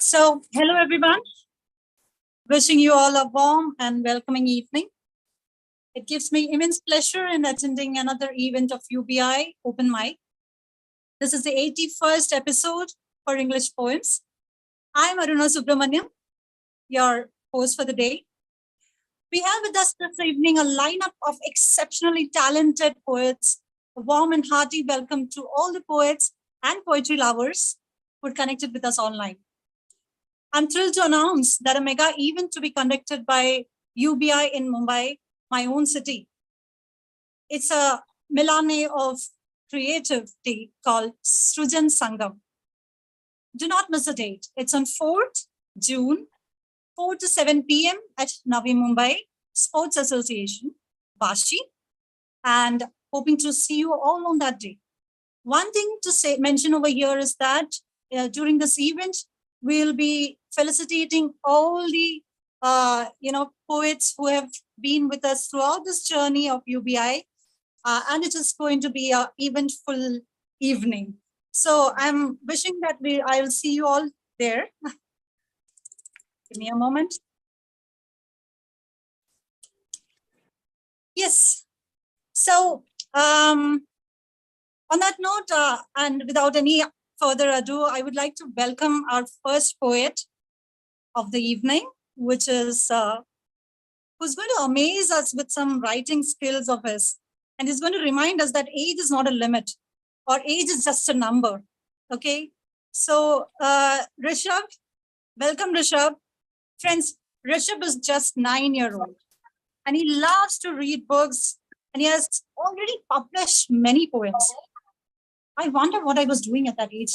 Hello everyone. Wishing you all a warm and welcoming evening. It gives me immense pleasure in attending another event of UBI Open Mic. This is the 81st episode for English Poems. I'm Aruna Subramaniam, your host for the day. We have with us this evening a lineup of exceptionally talented poets. A warm and hearty welcome to all the poets and poetry lovers who are connected with us online. I'm thrilled to announce that a mega event to be conducted by UBI in Mumbai, my own city. It's a Milane of creativity called Srujan Sangam. Do not miss a date. It's on 4th June, 4 to 7 p.m. at Navi Mumbai Sports Association, Vashi, and hoping to see you all on that day. One thing to mention over here is that during this event, we'll be felicitating all the poets who have been with us throughout this journey of UBI, and it is going to be an eventful evening. So I'm wishing that I will see you all there. Give me a moment. Yes. So on that note, and without any further ado, I would like to welcome our first poet of the evening, which is who's going to amaze us with some writing skills of his. And he's going to remind us that age is not a limit, or age is just a number. Okay. So Rishabh, welcome Rishabh. Friends, Rishabh is just 9-year-old and he loves to read books and he has already published many poems. I wonder what I was doing at that age.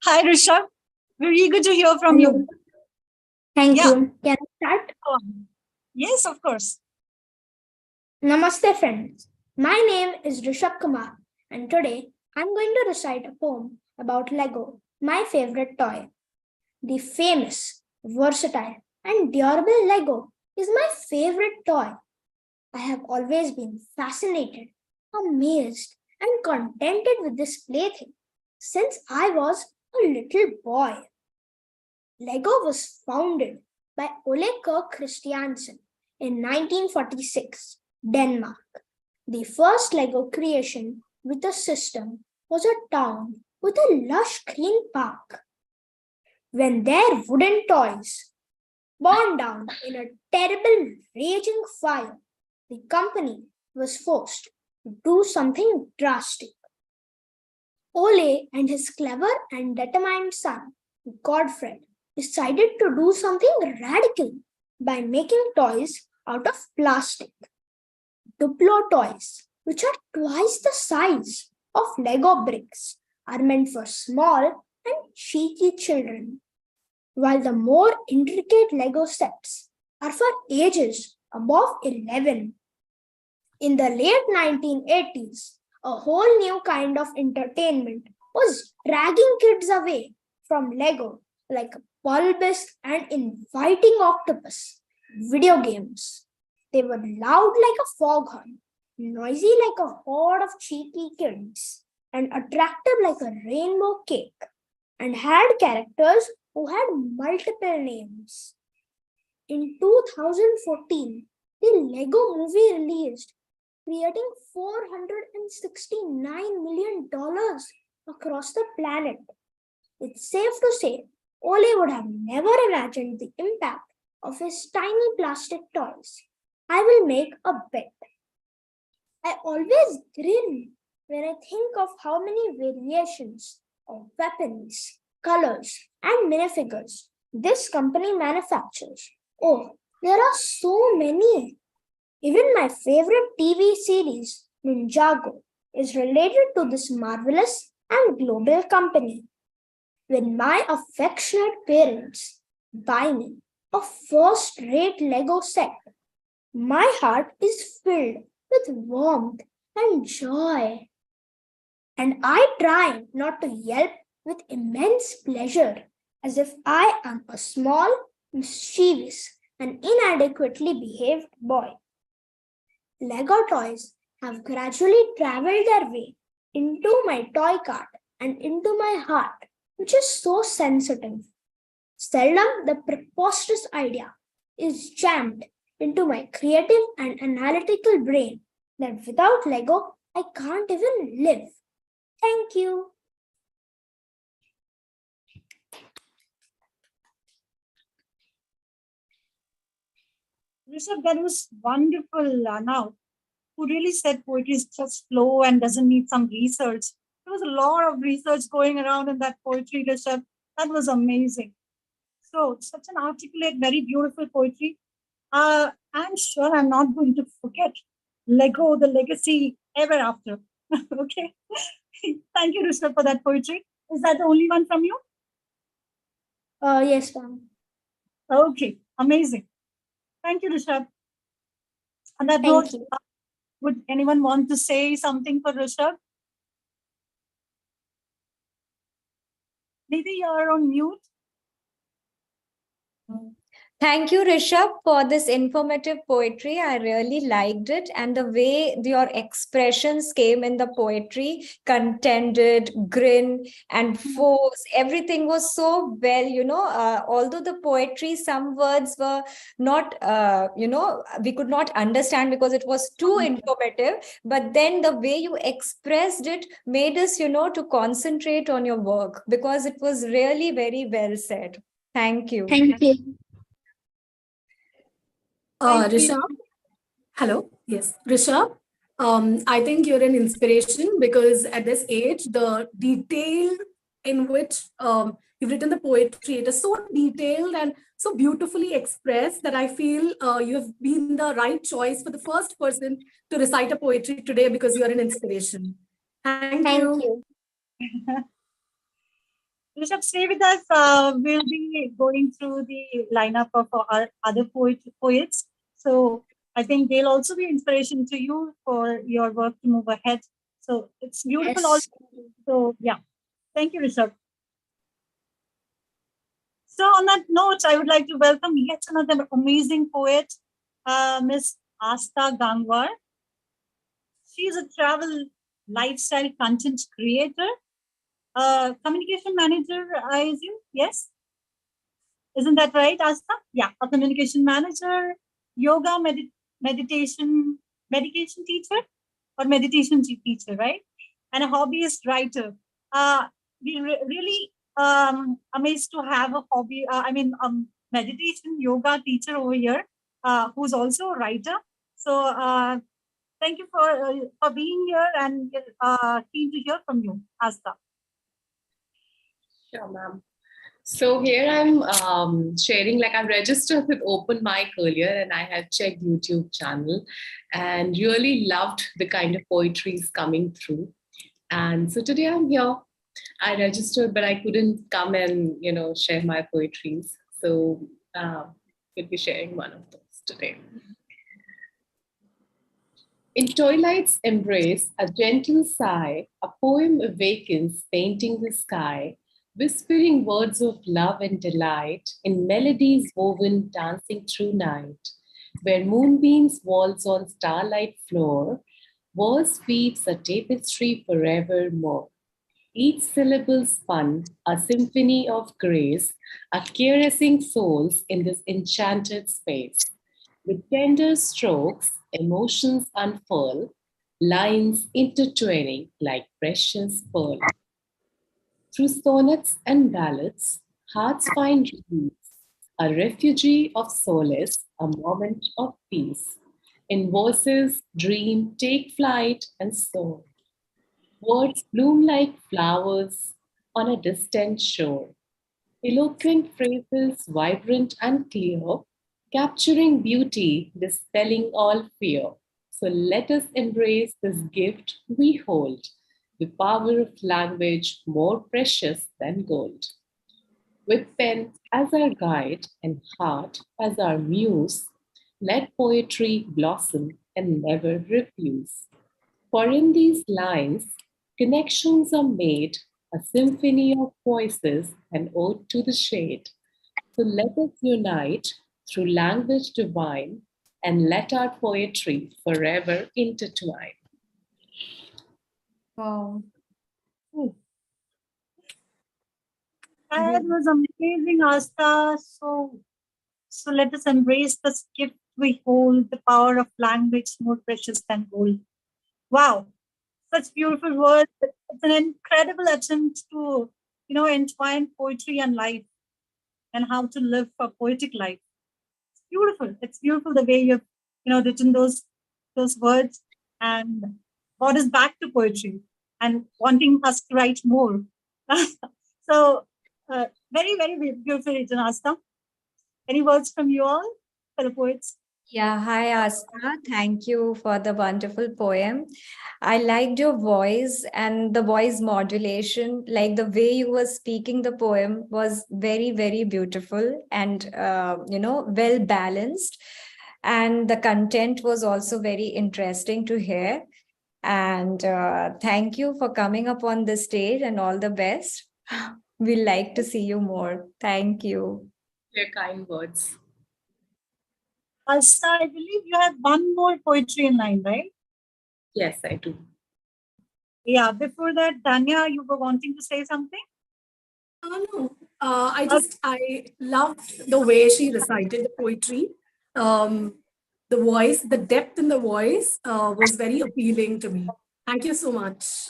Hi, Rishabh. We're eager to hear from you. Thank you. Can I start? Yes, of course. Namaste, friends. My name is Rishabh Kumar, and today I'm going to recite a poem about Lego, my favorite toy. The famous, versatile, and durable Lego is my favorite toy. I have always been fascinated, amazed, and contented with this plaything since I was a little boy. Lego was founded by Ole Kirk Christiansen in 1946, Denmark. The first Lego creation with a system was a town with a lush green park. When their wooden toys burned down in a terrible raging fire, the company was forced to do something drastic. Ole and his clever and determined son, Godfred, decided to do something radical by making toys out of plastic. Duplo toys, which are twice the size of Lego bricks, are meant for small and cheeky children, while the more intricate Lego sets are for ages above 11. In the late 1980s, a whole new kind of entertainment was dragging kids away from Lego like a bulbous and inviting octopus, video games. They were loud like a foghorn, noisy like a horde of cheeky kids, and attractive like a rainbow cake, and had characters who had multiple names. In 2014, the Lego movie released, creating $469 million across the planet. It's safe to say Ole would have never imagined the impact of his tiny plastic toys. I will make a bet. I always grin when I think of how many variations of weapons, colors, and minifigures this company manufactures. Oh, there are so many. Even my favorite TV series, Ninjago, is related to this marvelous and global company. When my affectionate parents buy me a first-rate Lego set, my heart is filled with warmth and joy. And I try not to yelp with immense pleasure, as if I am a small, mischievous, and inadequately behaved boy. Lego toys have gradually traveled their way into my toy cart and into my heart, which is so sensitive. Seldom the preposterous idea is jammed into my creative and analytical brain that without Lego, I can't even live. Thank you. Rishabh, that was wonderful, now. Who really said poetry is just flow and doesn't need some research. There was a lot of research going around in that poetry, Rishabh. That was amazing. So, such an articulate, very beautiful poetry. I'm sure I'm not going to forget Lego, the legacy ever after. Okay. Thank you, Rishabh, for that poetry. Is that the only one from you? Yes, ma'am. Okay, amazing. Thank you, Rishabh. On that Thank note, you. would anyone want to say something for Rishabh? Maybe you're on mute. Thank you, Rishabh, for this informative poetry. I really liked it. And the way your expressions came in the poetry, contended, grin, and force, everything was so well, although the poetry, some words were not, we could not understand because it was too informative. But then the way you expressed it made us, to concentrate on your work because it was really very well said. Thank you. Thank you. Rishabh, hello. Yes, Rishabh. I think you're an inspiration because at this age, the detail in which you've written the poetry, it is so detailed and so beautifully expressed that I feel you have been the right choice for the first person to recite a poetry today because you're an inspiration. Thank you. Rishabh, stay with us. We'll be going through the lineup of our other poets. So I think they'll also be inspiration to you for your work to move ahead. So it's beautiful. Yes. So yeah, thank you, Rishabh. So on that note, I would like to welcome yet another amazing poet, Miss Asta Gangwar. She is a travel lifestyle content creator, communication manager, I assume. Yes. Isn't that right, Asta? Yeah, a communication manager, yoga, meditation teacher, or meditation teacher, right? And a hobbyist writer. We really amazed to have a hobby. Meditation yoga teacher over here, who's also a writer. So thank you for being here, and keen to hear from you, Asta. Sure, ma'am. So here I'm sharing, like I've registered with Open Mic earlier and I had checked YouTube channel and really loved the kind of poetries coming through. And so today I'm here. I registered, but I couldn't come and, share my poetries. So we'll be sharing one of those today. In twilight's embrace, a gentle sigh, a poem awakens, painting the sky, whispering words of love and delight in melodies woven dancing through night, where moonbeams waltz on starlight floor, verse weaves a tapestry forevermore. Each syllable spun, a symphony of grace, a caressing souls in this enchanted space. With tender strokes, emotions unfurl, lines intertwining like precious pearl. Through sonnets and ballads, hearts find release, a refugee of solace, a moment of peace. In voices, dream, take flight, and soar. Words bloom like flowers on a distant shore. Eloquent phrases, vibrant and clear, capturing beauty, dispelling all fear. So let us embrace this gift we hold, the power of language more precious than gold. With pen as our guide and heart as our muse, let poetry blossom and never refuse. For in these lines, connections are made, a symphony of voices, an ode to the shade. So let us unite through language divine and let our poetry forever intertwine. Wow. That was amazing, Asta. So let us embrace the gift we hold, the power of language more precious than gold. Wow, such beautiful words. It's an incredible attempt to, entwine poetry and life and how to live a poetic life. It's beautiful. It's beautiful the way you've, written those words and brought us back to poetry and wanting us to write more. So, very, very beautiful written, Asta. Any words from you all, fellow poets? Yeah, hi Asta. Thank you for the wonderful poem. I liked your voice and the voice modulation, like the way you were speaking the poem was very, very beautiful and, well balanced. And the content was also very interesting to hear. And thank you for coming up on the stage and all the best. We'd like to see you more. Thank you. Your kind words. Asta, I believe you have one more poetry in line, right? Yes, I do. Yeah, before that, Danya, you were wanting to say something? No, I loved the way she recited the poetry. The voice, the depth in the voice was very appealing to me. Thank you so much.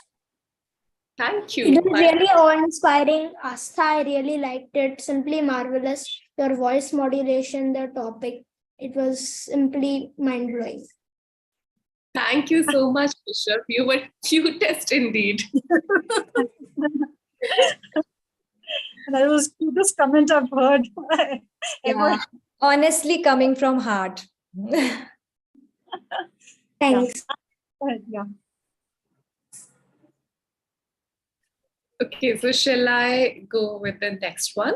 Thank It you. was really awe-inspiring. Asta, I really liked it. Simply marvelous. Your voice modulation, the topic, it was simply mind-blowing. Thank you so much, Bishop. You were cutest indeed. That was the cutest comment I've heard. ever. Yeah, honestly, coming from heart. Thanks. Yeah. Okay, so shall I go with the next one?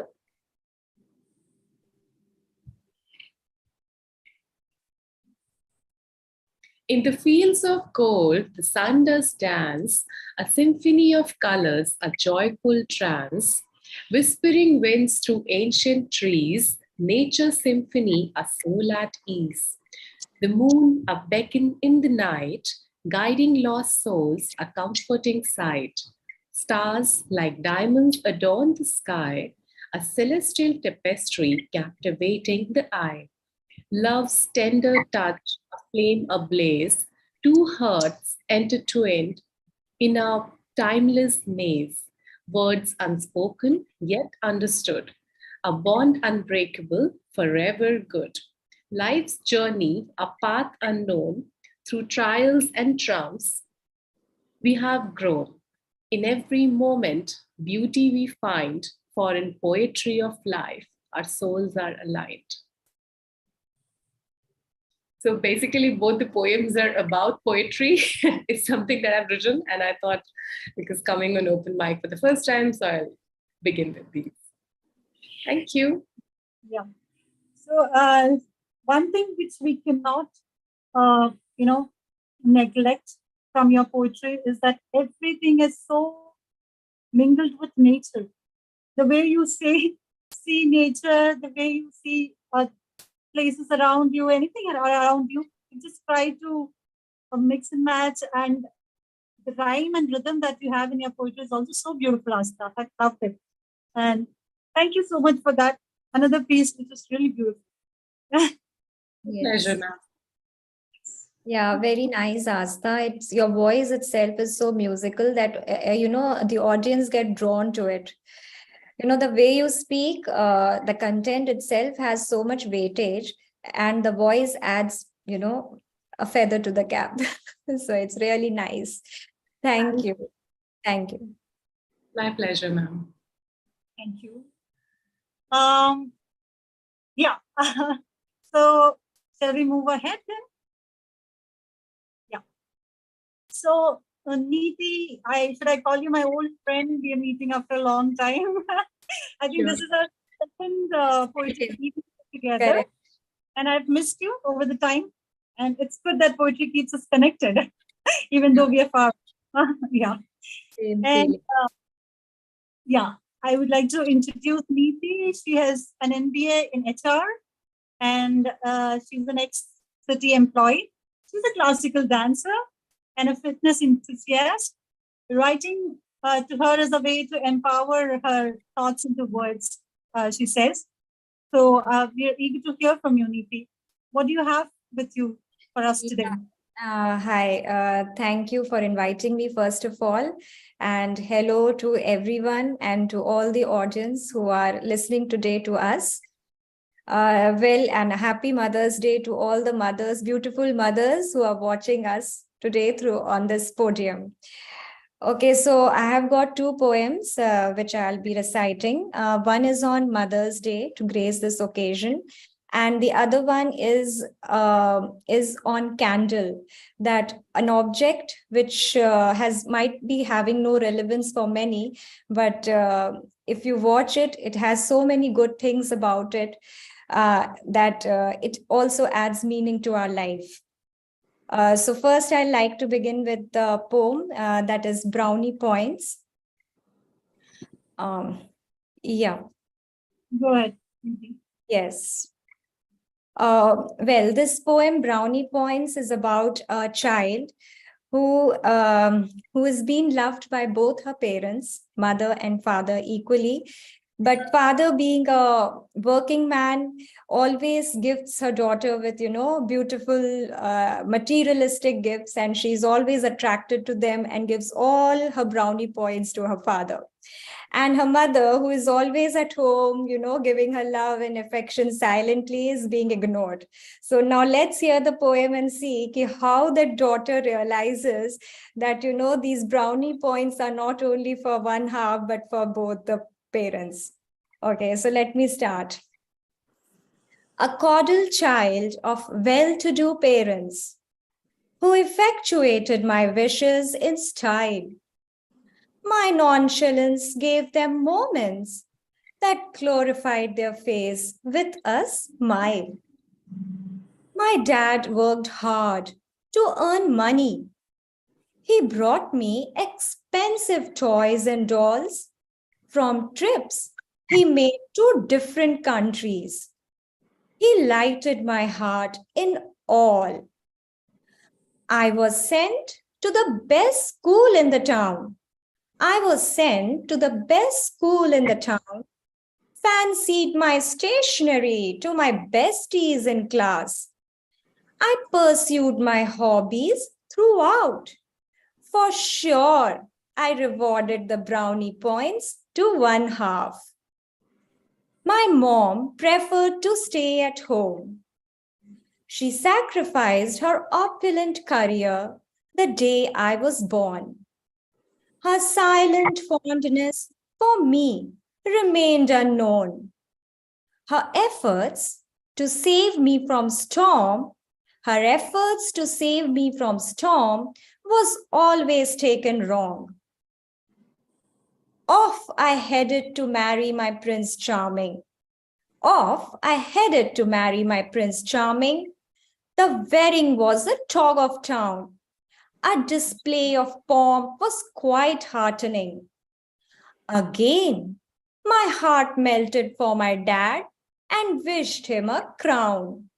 In the fields of gold, the sun does dance, a symphony of colors, a joyful trance, whispering winds through ancient trees, nature's symphony, a soul at ease. The moon, a beacon in the night, guiding lost souls, a comforting sight. Stars like diamonds adorn the sky, a celestial tapestry captivating the eye. Love's tender touch, a flame ablaze, two hearts intertwined in a timeless maze, words unspoken yet understood, a bond unbreakable, forever good. Life's journey, a path unknown, through trials and trumps, we have grown. In every moment, beauty we find, for in poetry of life, our souls are aligned. So basically, both the poems are about poetry. It's something that I've written, and I thought, because coming on open mic for the first time, so I'll begin with these. Thank you. Yeah. So one thing which we cannot, neglect from your poetry is that everything is so mingled with nature. The way you see nature, the way you see places around you, anything around you, you just try to mix and match. And the rhyme and rhythm that you have in your poetry is also so beautiful, Asta. I love it. And thank you so much for that. Another piece which is really beautiful. Pleasure, ma'am. Yeah, very nice, Asta. It's your voice itself is so musical that the audience get drawn to it. The way you speak, the content itself has so much weightage, and the voice adds, a feather to the cap. So it's really nice. Thank you. Thank you. My pleasure, ma'am. Thank you. Yeah. So shall we move ahead then? Yeah. So Neeti, should I call you my old friend? We are meeting after a long time. I think this is our second poetry meeting together. Correct. And I've missed you over the time. And it's good that poetry keeps us connected, even though we are far. Yeah. Same And feeling. yeah, I would like to introduce Neeti. She has an MBA in HR, and she's an ex-city employee. She's a classical dancer and a fitness enthusiast, writing to her as a way to empower her thoughts into words, she says. So we are eager to hear from you, Neeti. What do you have with you for us today? Hi, thank you for inviting me, first of all. And hello to everyone and to all the audience who are listening today to us. Well, and a happy Mother's Day to all the mothers, beautiful mothers who are watching us today through on this podium. Okay, so I have got two poems which I'll be reciting. One is on Mother's Day to grace this occasion, and the other one is on candle, that an object which might be having no relevance for many, but if you watch it, it has so many good things about it that it also adds meaning to our life. So first, I'd like to begin with the poem that is Brownie Points. Yeah. Go ahead. Neeti. Yes. Well, this poem, Brownie Points, is about a child who is being loved by both her parents, mother and father, equally. But father, being a working man, always gifts her daughter with, beautiful materialistic gifts, and she's always attracted to them and gives all her brownie points to her father. And her mother, who is always at home, giving her love and affection silently, is being ignored. So now let's hear the poem and see how the daughter realizes that, these brownie points are not only for one half, but for both the parents. Okay, so let me start. A caudal child of well-to-do parents who effectuated my wishes in style. My nonchalance gave them moments that glorified their face with a smile. My dad worked hard to earn money. He brought me expensive toys and dolls from trips he made to different countries. He lighted my heart in all. I was sent to the best school in the town. Fancied my stationery to my besties in class. I pursued my hobbies throughout. For sure, I rewarded the brownie points to one half. My mom preferred to stay at home. She sacrificed her opulent career the day I was born. Her silent fondness for me remained unknown. Her efforts to save me from storm was always taken wrong. Off I headed to marry my Prince Charming. The wedding was the talk of town. A display of pomp was quite heartening. Again, my heart melted for my dad and wished him a crown.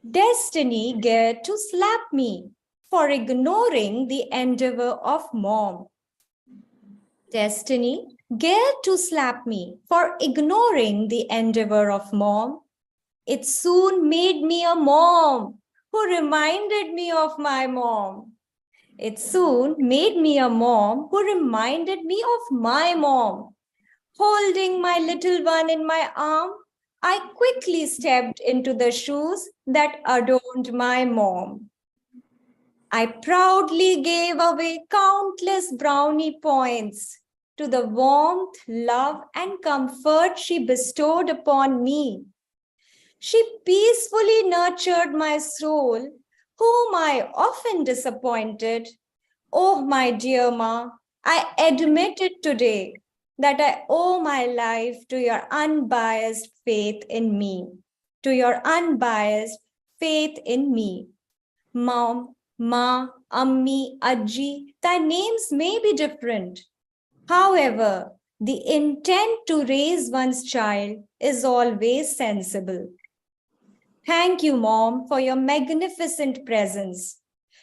Destiny dared to slap me for ignoring the endeavor of mom. It soon made me a mom who reminded me of my mom. Holding my little one in my arm, I quickly stepped into the shoes that adorned my mom. I proudly gave away countless brownie points to the warmth, love, and comfort she bestowed upon me. She peacefully nurtured my soul, whom I often disappointed. Oh, my dear Ma, I admit it today that I owe my life to your unbiased faith in me. Mom, Ma, Ammi, Ajji, thy names may be different. However, the intent to raise one's child is always sensible. Thank you, Mom, for your magnificent presence.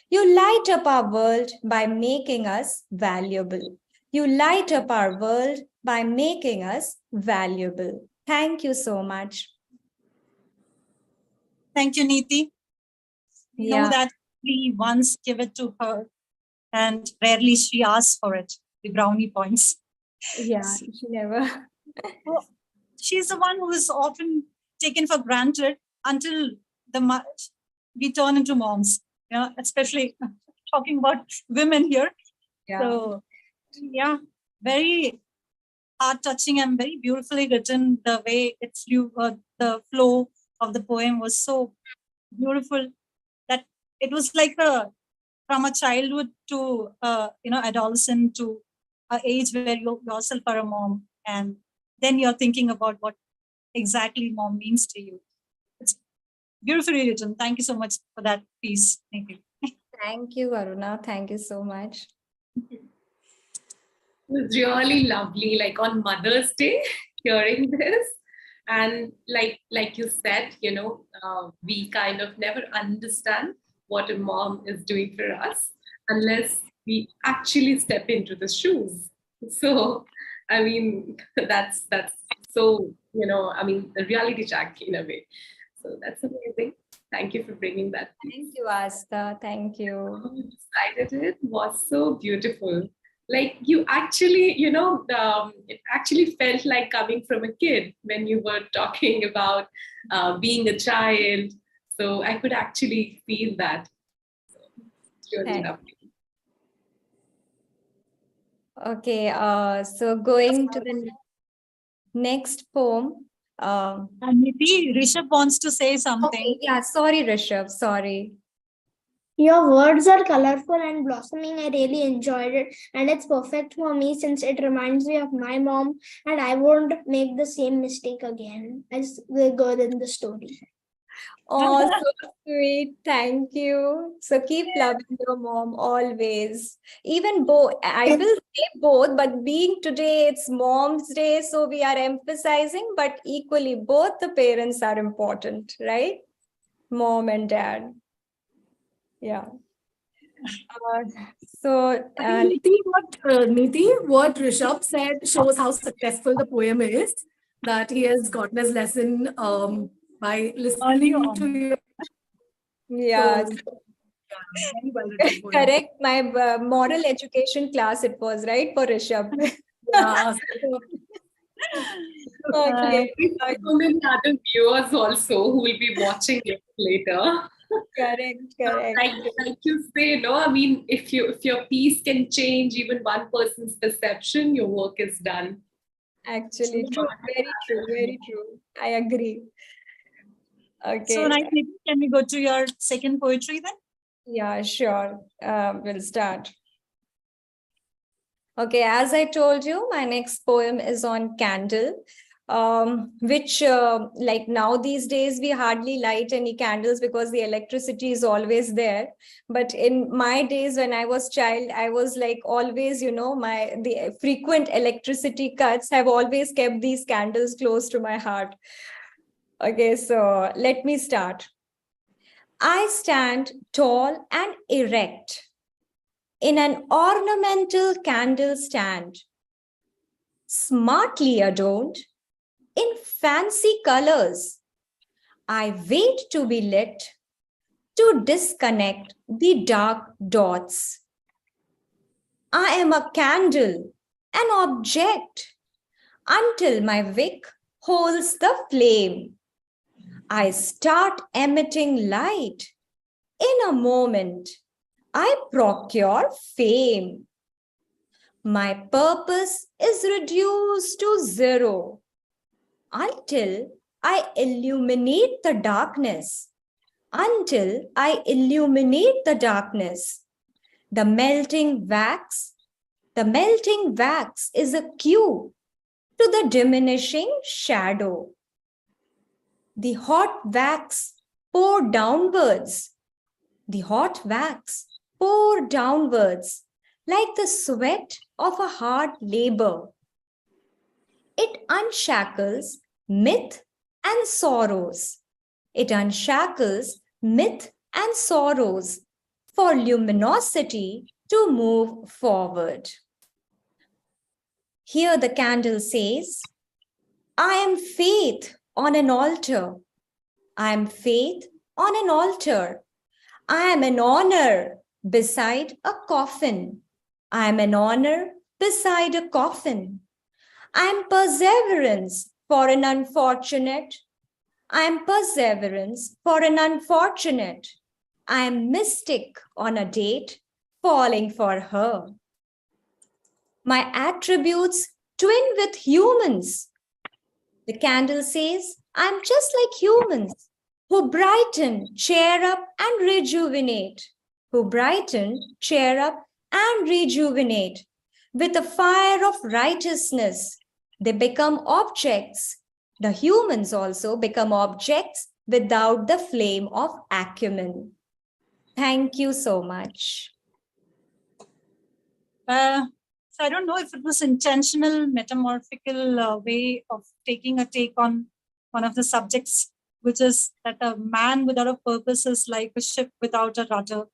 You light up our world by making us valuable. You light up our world by making us valuable. Thank you so much. Thank you, Neeti. We know Yeah. that we once give it to her and rarely she asks for it, the brownie points. Yeah, she never. She's the one who is often taken for granted until we turn into moms, especially talking about women here. Yeah. So, yeah, very heart touching and very beautifully written. The way it flew, the flow of the poem was so beautiful that it was like from a childhood to adolescent to a age where you yourself are a mom, and then you're thinking about what exactly mom means to you. It's beautifully written. Thank you so much for that piece. Thank you. Thank you, Aruna. Thank you so much. It was really lovely, like on Mother's Day, hearing this. And like you said, we kind of never understand what a mom is doing for us unless we actually step into the shoes. So, I mean, that's so, I mean, the reality check in a way. So that's amazing. Thank you for bringing that. Thank you, Asta. Thank you. You decided it was so beautiful. Like you actually, it actually felt like coming from a kid when you were talking about being a child. So I could actually feel that. So it's really Thanks. lovely. Okay, so going to the next poem. And maybe Rishabh wants to say something. Okay, yeah, sorry, Rishabh, sorry. Your words are colorful and blossoming. I really enjoyed it, and it's perfect for me since it reminds me of my mom, and I won't make the same mistake again as the girl in the story. Oh, so sweet. Thank you. So keep loving your mom always. Even both, I will say both, but being today it's Mom's Day, so we are emphasizing, but equally both the parents are important, right? Mom and dad. Yeah. Niti, what Rishabh said shows how successful the poem is. That he has gotten his lesson by listening Early to on. you. Yeah, So, very well written poem. correct. My moral education class it was, right, for Rishabh. Yeah, Okay. So many other viewers also who will be watching it later. Correct, correct. Like you say, no, I mean, if your piece can change even one person's perception, your work is done. Actually, true. Very true. Very true. I agree. Okay. So nice. Maybe can we go to your second poetry then? Yeah, sure. We'll start. Okay, as I told you, my next poem is on candle, which like now these days we hardly light any candles because the electricity is always there. But in my days when I was child, I was like always, the frequent electricity cuts have always kept these candles close to my heart. Okay, so let me start. I stand tall and erect in an ornamental candle stand, smartly adorned in fancy colors. I wait to be lit to disconnect the dark dots. I am a candle, an object, until my wick holds the flame. I start emitting light. In a moment, I procure fame. My purpose is reduced to zero until I illuminate the darkness. Until I illuminate the darkness. The melting wax is a cue to the diminishing shadow. The hot wax pour downwards. The hot wax pour downwards like the sweat of a hard labor. It unshackles myth and sorrows. It unshackles myth and sorrows for luminosity to move forward. Here the candle says, I am faith on an altar. I am faith on an altar. I am an honor beside a coffin. I am an honor beside a coffin. I am perseverance for an unfortunate. I am perseverance for an unfortunate. I am mystic on a date, falling for her. My attributes twin with humans. The candle says, I'm just like humans who brighten, cheer up, and rejuvenate. Who brighten, cheer up, and rejuvenate. With a fire of righteousness, they become objects. The humans also become objects without the flame of acumen. Thank you so much. So I don't know if it was intentional, metamorphical way of taking a take on one of the subjects, which is that a man without a purpose is like a ship without a rudder.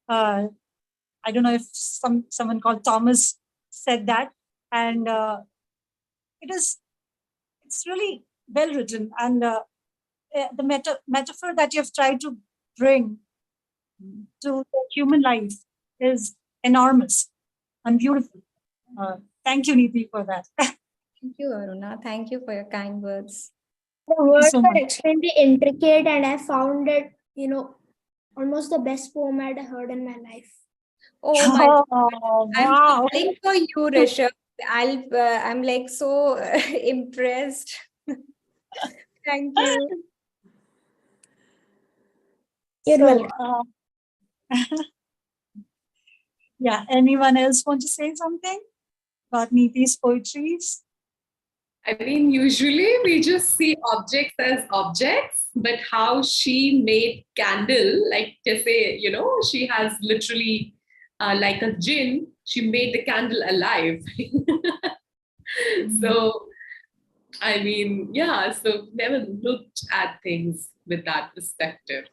I don't know if someone called Thomas said that, and it's really well written, and the metaphor that you've tried to bring to the human life is enormous and beautiful. Thank you, Neeti, for that. Thank you, Aruna. Thank you for your kind words. The words so are much. extremely intricate, and I found it, almost the best poem I'd heard in my life. Oh my God. Oh, I'm wow. falling for you, Rishabh. I'm like so impressed. Thank you. You're So, welcome. yeah, anyone else want to say something about Neeti's poetries? I mean, usually we just see objects as objects, but how she made candle, like to say, she has literally like a jinn, she made the candle alive. So, I mean, yeah, so never looked at things with that perspective.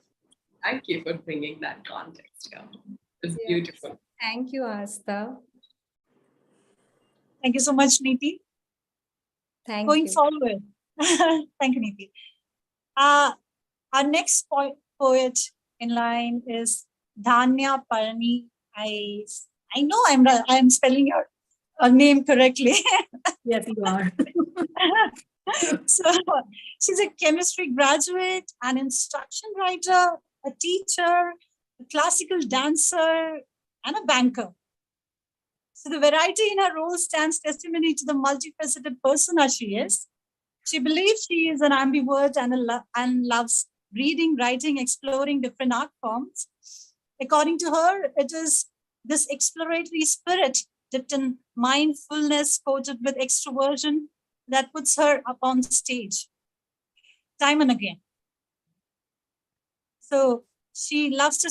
Thank you for bringing that context here. It's Yes. beautiful. Thank you, Asta. Thank you so much, Neeti. Thank Going you. forward. Thank you, Neeti. Our next poet in line is Dhanya Parani. I know I'm spelling your name correctly. Yes, you are. So she's a chemistry graduate, an instruction writer, a teacher, a classical dancer, and a banker. So the variety in her role stands testimony to the multifaceted persona she is. She believes she is an ambivert and loves reading, writing, exploring different art forms. According to her, it is this exploratory spirit dipped in mindfulness, coated with extroversion, that puts her up on stage time and again. So she loves to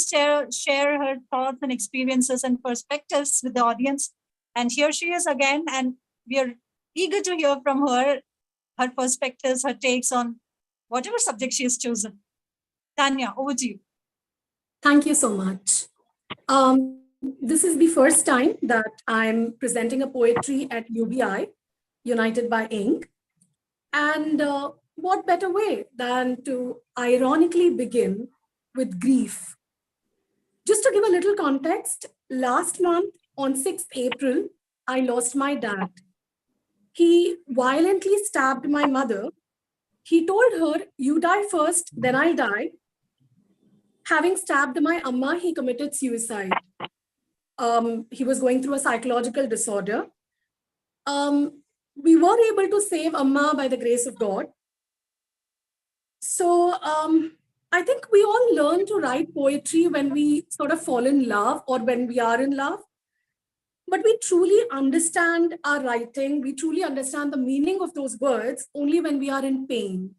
share her thoughts and experiences and perspectives with the audience. And here she is again, and we are eager to hear from her perspectives, her takes on whatever subject she has chosen. Tanya, over to you. Thank you so much. This is the first time that I'm presenting a poetry at UBI, United by Ink. And what better way than to ironically begin with grief? Just to give a little context, last month on 6th April, I lost my dad. He violently stabbed my mother. He told her, you die first, then I'll die. Having stabbed my amma, he committed suicide. He was going through a psychological disorder. We were able to save amma by the grace of God. So I think we all learn to write poetry when we sort of fall in love or when we are in love. But we truly understand our writing, we truly understand the meaning of those words only when we are in pain.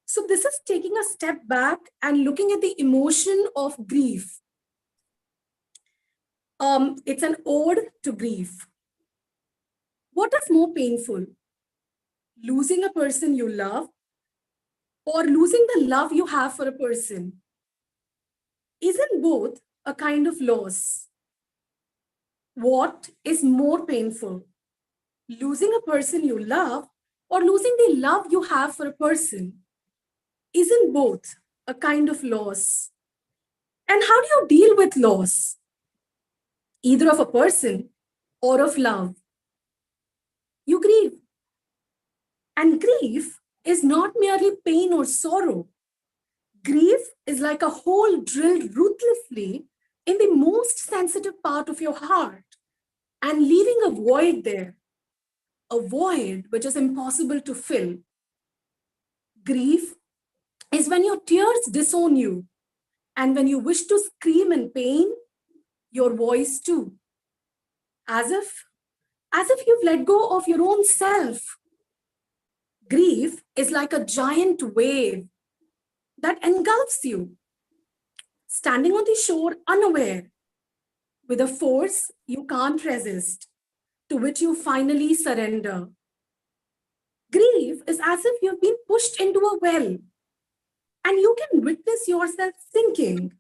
So this is taking a step back and looking at the emotion of grief. It's an ode to grief. What is more painful? Losing a person you love or losing the love you have for a person? Isn't both a kind of loss. What is more painful, losing a person you love or losing the love you have for a person? Isn't both a kind of loss? And how do you deal with loss, either of a person or of love? You grieve. And grief is not merely pain or sorrow. Grief is like a hole drilled ruthlessly in the most sensitive part of your heart and leaving a void there, a void which is impossible to fill. Grief is when your tears disown you, and when you wish to scream in pain, your voice too, as if you've let go of your own self. Grief is like a giant wave that engulfs you, standing on the shore unaware, with a force you can't resist, to which you finally surrender. Grief is as if you've been pushed into a well and you can witness yourself sinking.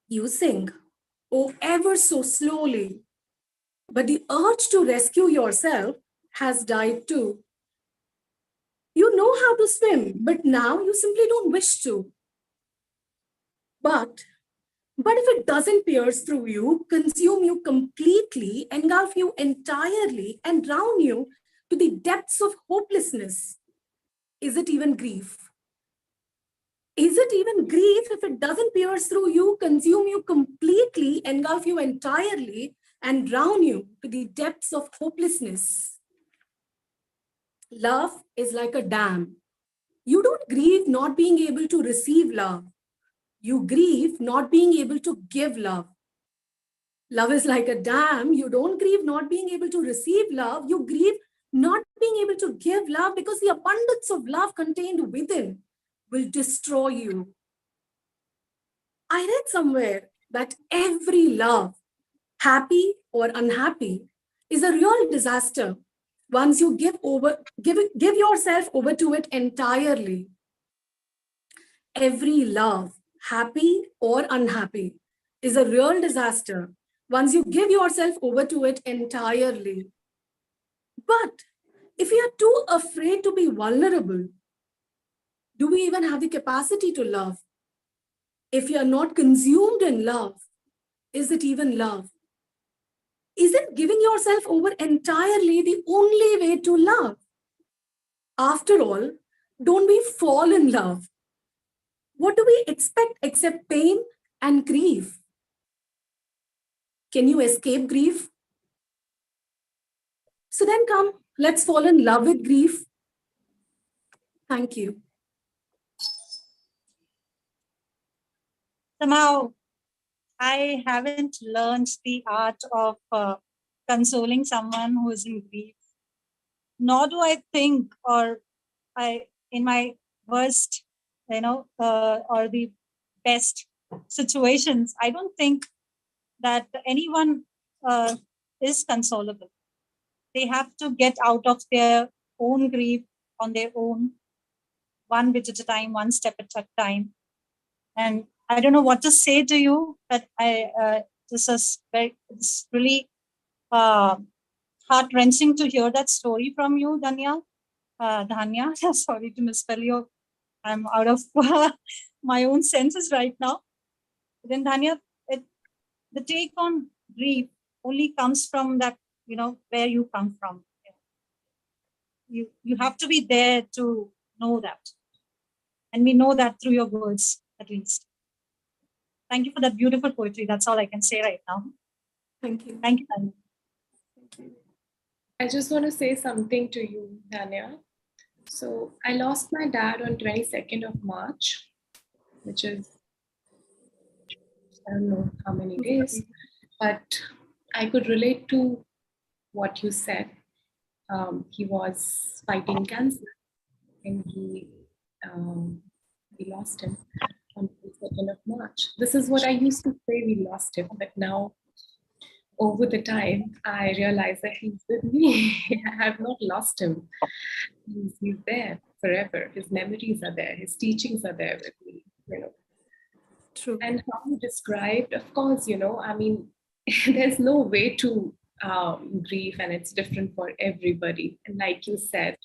You sink, oh, ever so slowly, but the urge to rescue yourself has died too. You know how to swim, but now you simply don't wish to. But if it doesn't pierce through you, consume you completely, engulf you entirely, and drown you to the depths of hopelessness, is it even grief? Is it even grief if it doesn't pierce through you, consume you completely, engulf you entirely, and drown you to the depths of hopelessness? Love is like a dam. You don't grieve not being able to receive love. You grieve not being able to give love. Love is like a dam. You don't grieve not being able to receive love. You grieve not being able to give love because the abundance of love contained within will destroy you. I read somewhere that every love, happy or unhappy, is a real disaster once you give yourself over to it entirely. Every love, happy or unhappy, is a real disaster once you give yourself over to it entirely. But if we are too afraid to be vulnerable, do we even have the capacity to love? If you are not consumed in love, is it even love? Isn't giving yourself over entirely the only way to love? After all, don't we fall in love? What do we expect except pain and grief? Can you escape grief? So then come, let's fall in love with grief. Thank you. Somehow, I haven't learned the art of consoling someone who is in grief. Nor do I think, or in my worst, or the best situations, I don't think that anyone is consolable. They have to get out of their own grief on their own, one bit at a time, one step at a time. And I don't know what to say to you, but it's really heart-wrenching to hear that story from you, Dhanya. Sorry to misspell you. I'm out of my own senses right now. Then Dhanya, the take on grief only comes from that, where you come from. You have to be there to know that. And we know that through your words, at least. Thank you for that beautiful poetry. That's all I can say right now. Thank you. Thank you, Dhanya. Thank you. I just want to say something to you, Dhanya. So I lost my dad on 22nd of March, which is, I don't know how many days, but I could relate to what you said. He was fighting cancer and we lost him on the 2nd of March. This is what I used to say, we lost him, but now over the time, I realize that he's with me. I have not lost him. He's there forever. His memories are there. His teachings are there with me. True. And how you described, of course, I mean, there's no way to grieve, and it's different for everybody. And like you said,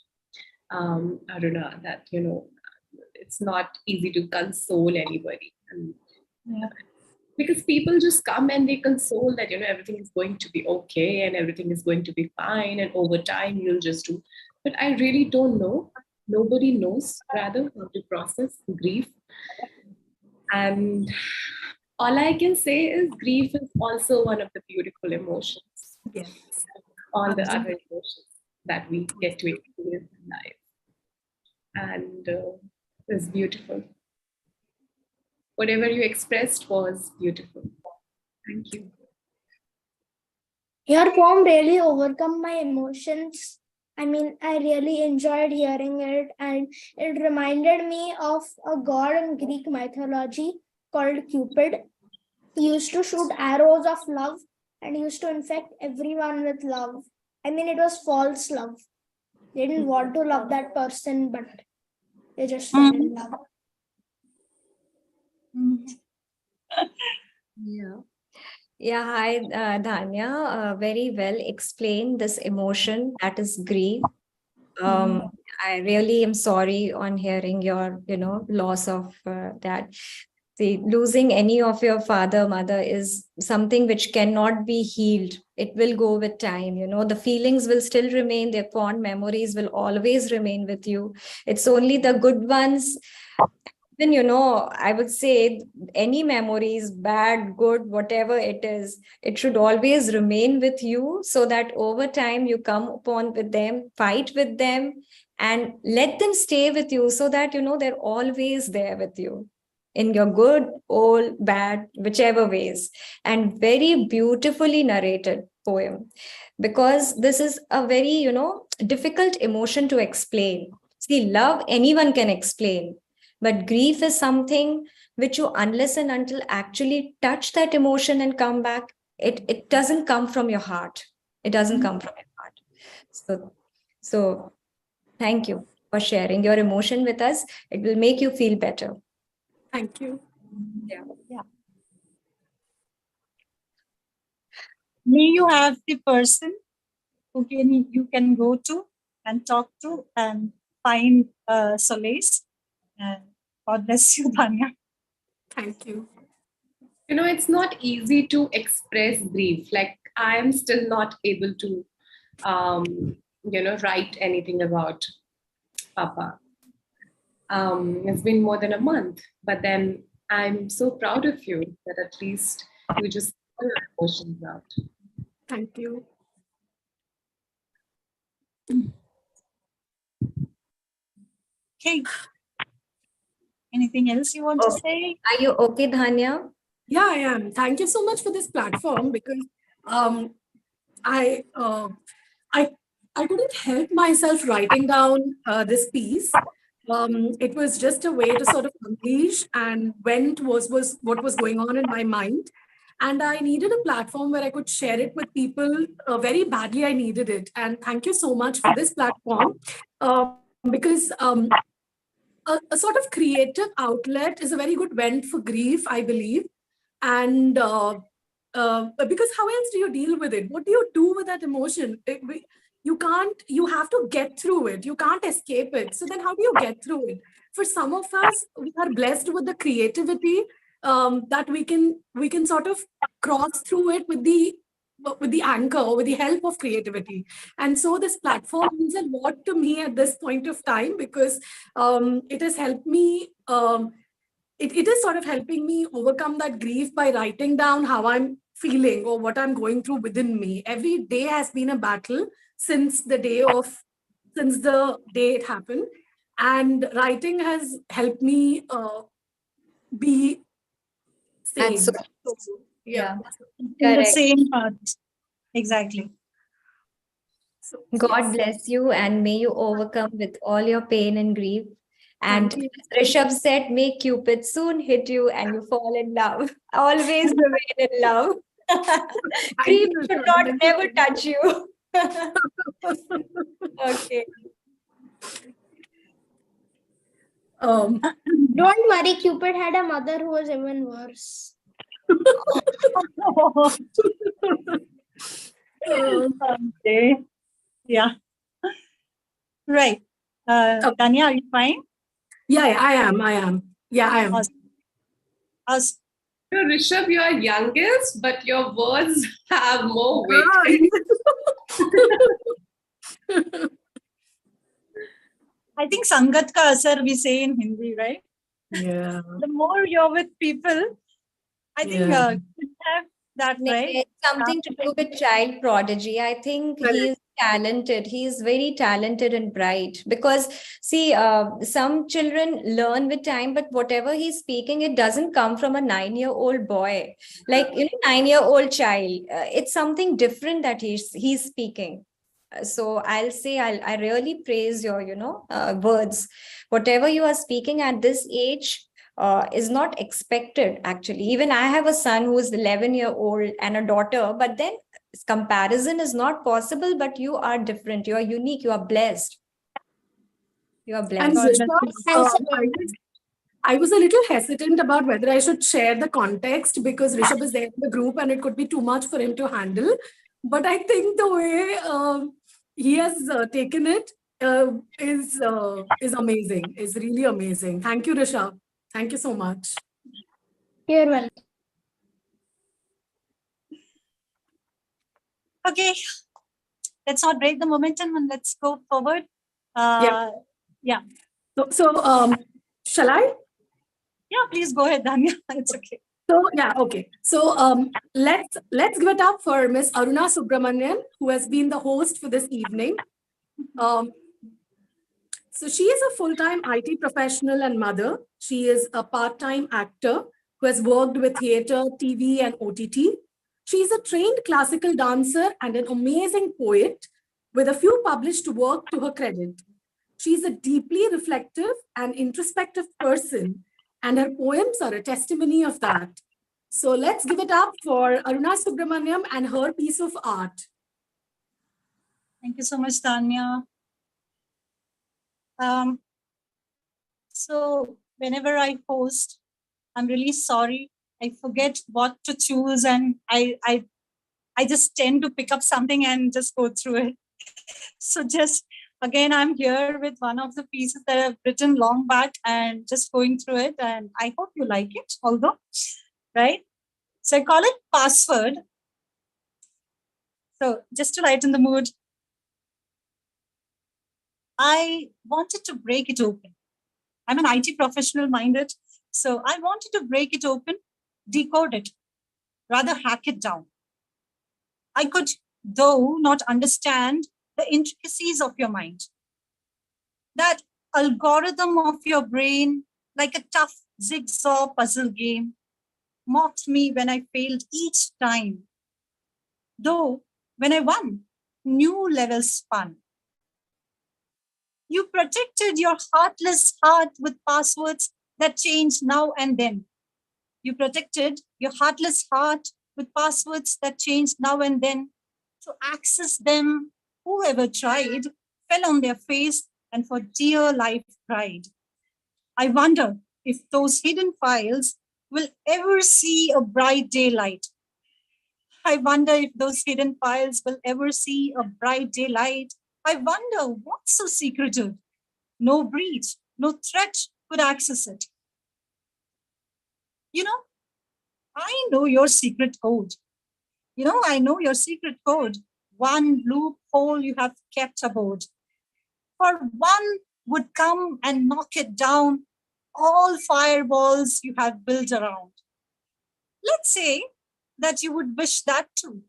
Aruna, that, it's not easy to console anybody. And because people just come and they console that, everything is going to be okay and everything is going to be fine. And over time, you'll just do. But I really don't know. Nobody knows, rather, how to process grief. And all I can say is grief is also one of the beautiful emotions. Yes. All the other emotions that we get to experience in life. And it's beautiful. Whatever you expressed was beautiful. Thank you. Your poem really overcome my emotions. I mean, I really enjoyed hearing it, and it reminded me of a god in Greek mythology called Cupid. He used to shoot arrows of love and he used to infect everyone with love. I mean, it was false love. They didn't want to love that person, but they just fell in love. Yeah. Yeah, hi, Dhanya. Very well explained this emotion that is grief. I really am sorry on hearing your, loss of that. See, losing any of your father, mother is something which cannot be healed. It will go with time. The feelings will still remain. Their fond memories will always remain with you. It's only the good ones. Then, I would say any memories, bad, good, whatever it is, it should always remain with you so that over time you come upon with them, fight with them, and let them stay with you so that, they're always there with you in your good, old, bad, whichever ways. And very beautifully narrated poem, because this is a very, difficult emotion to explain. See, love, anyone can explain. But grief is something which you, unless and until actually touch that emotion and come back, it doesn't come from your heart. It doesn't come from your heart. So thank you for sharing your emotion with us. It will make you feel better. Thank you. Yeah. May you have the person who you can go to and talk to and find solace. And God bless you, Dhanya. Thank you. It's not easy to express grief. Like, I am still not able to, write anything about Papa. It's been more than a month, but then I'm so proud of you that at least you just put your emotions out. Thank you. Okay. Anything else you want to say? Are you okay, Dhanya? Yeah, I am. Thank you so much for this platform, because I couldn't help myself writing down this piece. It was just a way to sort of unleash and vent was what was going on in my mind. And I needed a platform where I could share it with people. Very badly, I needed it. And thank you so much for this platform, because a sort of creative outlet is a very good vent for grief, I believe. And because how else do you deal with it? What do you do with that emotion? You have to get through it. You can't escape it. So then how do you get through it? For some of us, we are blessed with the creativity that we can sort of cross through it with the anchor or with the help of creativity. And so this platform means a lot to me at this point of time, because it has helped me it is sort of helping me overcome that grief by writing down how I'm feeling or what I'm going through within me. Every day has been a battle since the day it happened. And writing has helped me be sane. And so, Yeah. In the correct. same heart. Exactly. God bless you, and may you overcome with all your pain and grief. And Thank you. Rishabh said, may Cupid soon hit you and you fall in love. Always remain in love. Grief you, should Rishabh. not Thank never you. touch you. Okay. Don't worry, Cupid had a mother who was even worse. Okay. Yeah. Right. Tanya, are you fine? Yeah, I am. Yeah, I am. Awesome. Awesome. You know, Rishabh, you are youngest, but your words have more weight. I think Sangat ka asar we say in Hindi, right? Yeah. The more you're with people, I think Yeah. kids have that, right? It's something to do with child prodigy. I think Correct. he's talented. He's very talented and bright because, see, some children learn with time, but whatever he's speaking, it doesn't come from a 9-year-old boy, like, 9-year-old child. It's something different that he's speaking. So I'll say I really praise your, words. Whatever you are speaking at this age, is not expected, actually. Even I have a son who is 11-year-old and a daughter, but then comparison is not possible. But you are different, you are unique, you are blessed. You are And blessed. Rishabh, I was a little hesitant about whether I should share the context because Rishabh is there in the group and it could be too much for him to handle. But I think the way he has taken it is amazing, is really amazing. Thank you, Rishabh. Thank you so much. You're welcome. Okay. Let's not break the momentum and let's go forward. Yeah. So shall I? Yeah, please go ahead, Danya. It's okay. So yeah, okay. So let's give it up for Miss Aruna Subramanian, who has been the host for this evening. So she is a full-time IT professional and mother. She is a part-time actor who has worked with theater, TV, and OTT. She is a trained classical dancer and an amazing poet with a few published work to her credit. She is a deeply reflective and introspective person, and her poems are a testimony of that. So let's give it up for Aruna Subramaniam and her piece of art. Thank you so much, Tanya. So whenever I post, I'm really sorry. I forget what to choose, and I just tend to pick up something and just go through it. So just again, I'm here with one of the pieces that I've written long back and just going through it, and I hope you like it. Although, right? So I call it Password. So just to lighten the mood, I wanted to break it open. I'm an IT professional minded, so I wanted to break it open, decode it, rather hack it down. I could, though, not understand the intricacies of your mind. That algorithm of your brain, like a tough jigsaw puzzle game, mocked me when I failed each time. Though, when I won, new levels spun. You protected your heartless heart with passwords that change now and then. You protected your heartless heart with passwords that change now and then. To access them, whoever tried fell on their face and for dear life cried. I wonder if those hidden files will ever see a bright daylight. I wonder if those hidden files will ever see a bright daylight. I wonder what's so secretive. No breach, no threat could access it. You know, I know your secret code. I know your secret code. One loophole you have kept aboard. For one would come and knock it down, all fireballs you have built around. Let's say that you would wish that too.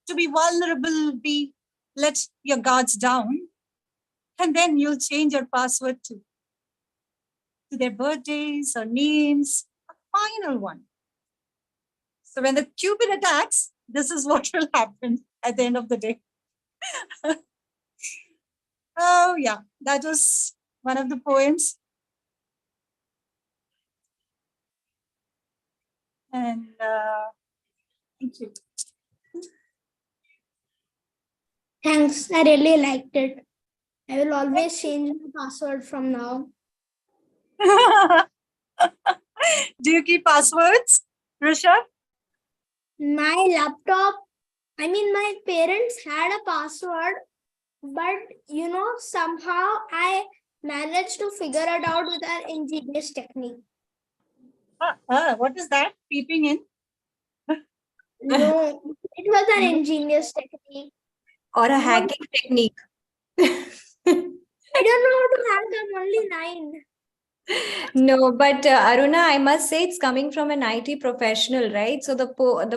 To be vulnerable, be let your guards down, and then you'll change your password too. To their birthdays or names, a final one. So when the Cupid attacks, this is what will happen at the end of the day. Oh, yeah, that was one of the poems. And thank you. Thanks. I really liked it. I will always change my password from now. Do you keep passwords, Rishabh? My laptop, my parents had a password, but somehow I managed to figure it out with an ingenious technique. What is that? Peeping in? No, it was an ingenious technique. Or a hacking technique. I don't know how to hack. I'm only 9. No, but Aruna, I must say it's coming from an IT professional, right? So the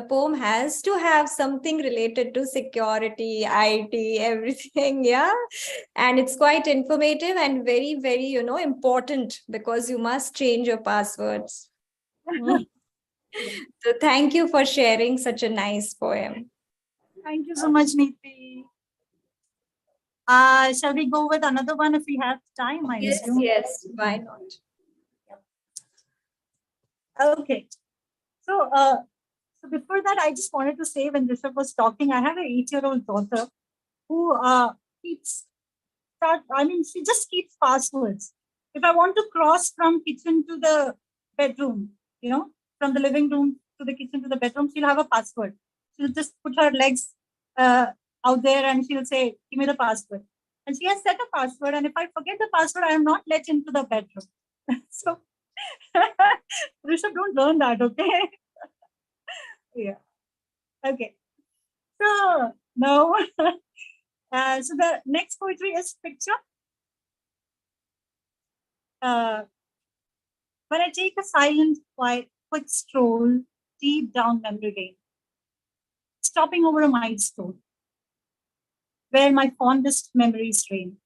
poem has to have something related to security, IT, everything, yeah. And it's quite informative and very, very, important because you must change your passwords. So thank you for sharing such a nice poem. Thank you so much, Neeti. Shall we go with another one if we have time? I assume. Yes, why not? Okay. So, so before that, I just wanted to say when Rishabh was talking, I have an 8-year-old daughter who she just keeps passwords. If I want to cross from kitchen to the bedroom, from the living room to the kitchen to the bedroom, she'll have a password. She'll just put her legs out there and she'll say, give me the password. And she has set a password. And if I forget the password, I am not let into the bedroom. So, Rishabh, don't learn that, okay? Yeah. Okay. So, now, so the next poetry is picture. When I take a silent, quick stroll deep down memory lane, stopping over a milestone where my fondest memories reign.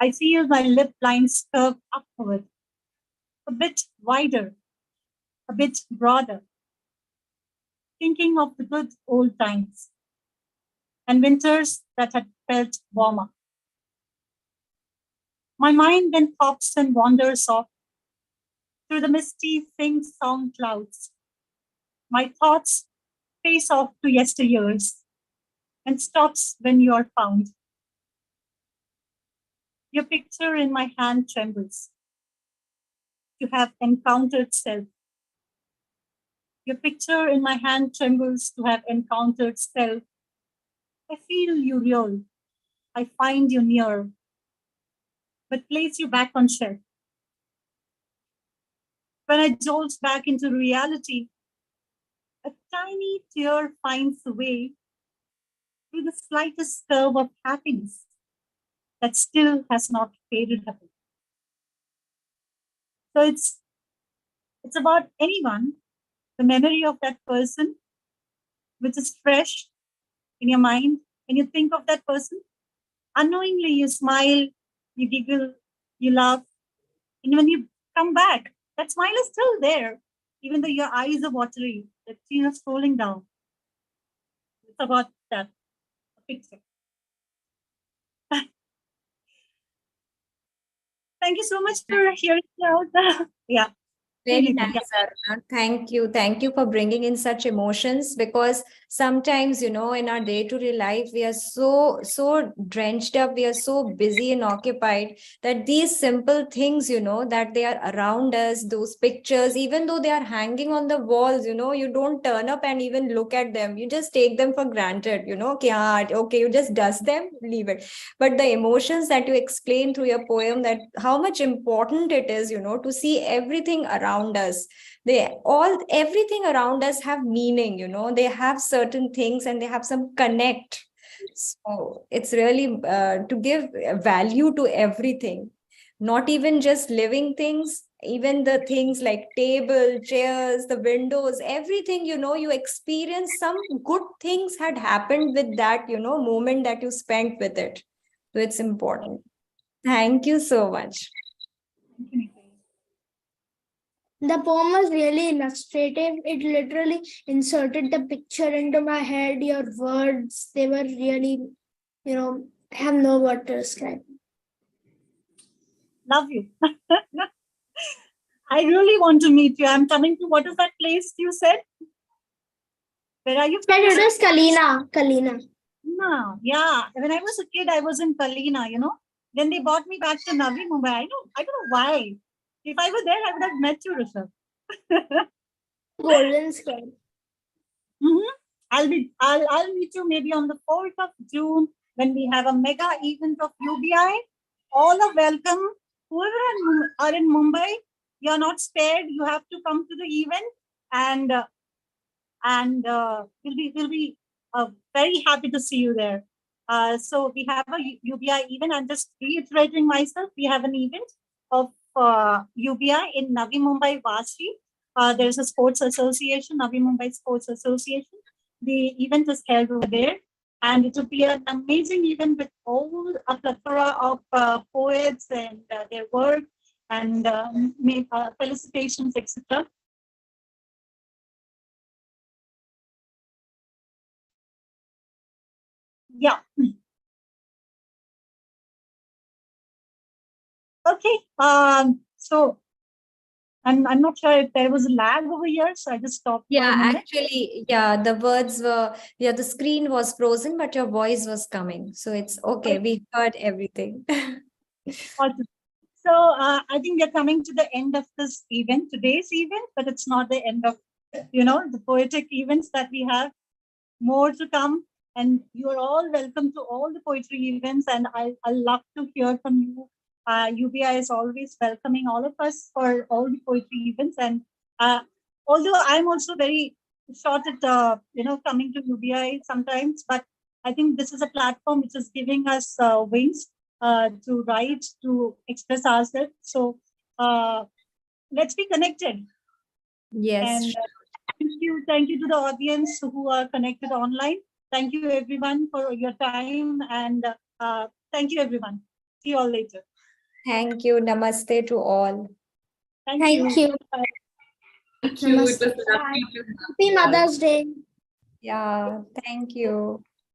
I feel my lip lines curve upward, a bit wider, a bit broader, thinking of the good old times and winters that had felt warmer. My mind then pops and wanders off through the misty sing-song clouds. My thoughts face off to yesteryears and stops when you are found. Your picture in my hand trembles to have encountered self. Your picture in my hand trembles to have encountered self. I feel you real. I find you near, but place you back on shelf. When I jolt back into reality, a tiny tear finds a way through the slightest curve of happiness that still has not faded away. So it's about anyone, the memory of that person, which is fresh in your mind. When you think of that person, unknowingly you smile, you giggle, you laugh. And when you come back, that smile is still there, even though your eyes are watery, the tears rolling down. It's about that picture. Thank you so much for hearing out. Yeah. Very Really, nice, yeah. Aruna. Thank you. Thank you for bringing in such emotions because sometimes, in our day-to-day life, we are so drenched up, we are so busy and occupied that these simple things, that they are around us, those pictures, even though they are hanging on the walls, you don't turn up and even look at them. You just take them for granted, okay, you just dust them, leave it. But the emotions that you explain through your poem, that how much important it is, to see everything around us. Everything around us have meaning, they have certain things and they have some connect. So it's really to give value to everything, not even just living things, even the things like table, chairs, the windows, everything, you experience some good things had happened with that, moment that you spent with it. So it's important. Thank you so much. The poem was really illustrative. It literally inserted the picture into my head. Your words, they were really, I have no word to describe. Love you. I really want to meet you. I'm coming to, what is that place you said? Where are you? It is Kalina. Kalina. No, yeah. When I was a kid, I was in Kalina, Then they brought me back to Navi Mumbai. I don't know why. If I were there, I would have met you, Rishabh. Golden scale. Mhm. I'll meet you maybe on the 4th of June when we have a mega event of UBI. All are welcome. Whoever are in Mumbai, you're not spared. You have to come to the event, and we'll be very happy to see you there. So we have a UBI event. I'm just reiterating myself. We have an event of UBI in Navi Mumbai Vashi. There's a sports association, Navi Mumbai Sports Association. The event is held over there, and it will be an amazing event with all a plethora of poets and their work and felicitations, etc. Yeah. Okay. So I'm not sure if there was a lag over here, so I just stopped for Yeah, a minute. actually, yeah, the words were, yeah, the screen was frozen, but your voice was coming. So it's okay. We heard everything. Awesome. So I think we're coming to the end of this event, today's event, but it's not the end of, the poetic events that we have. More to come, and you're all welcome to all the poetry events, and I love to hear from you. UBI is always welcoming all of us for all the poetry events, and although I'm also very short at coming to UBI sometimes, but I think this is a platform which is giving us wings to write, to express ourselves. So let's be connected. Yes. And thank you to the audience who are connected online. Thank you everyone for your time, and thank you everyone. See you all later. Thank you. Namaste to all. Thank Thank you. you. Thank you. It was Namaste. lovely to have Happy you all. Mother's Day. Yeah, thank you.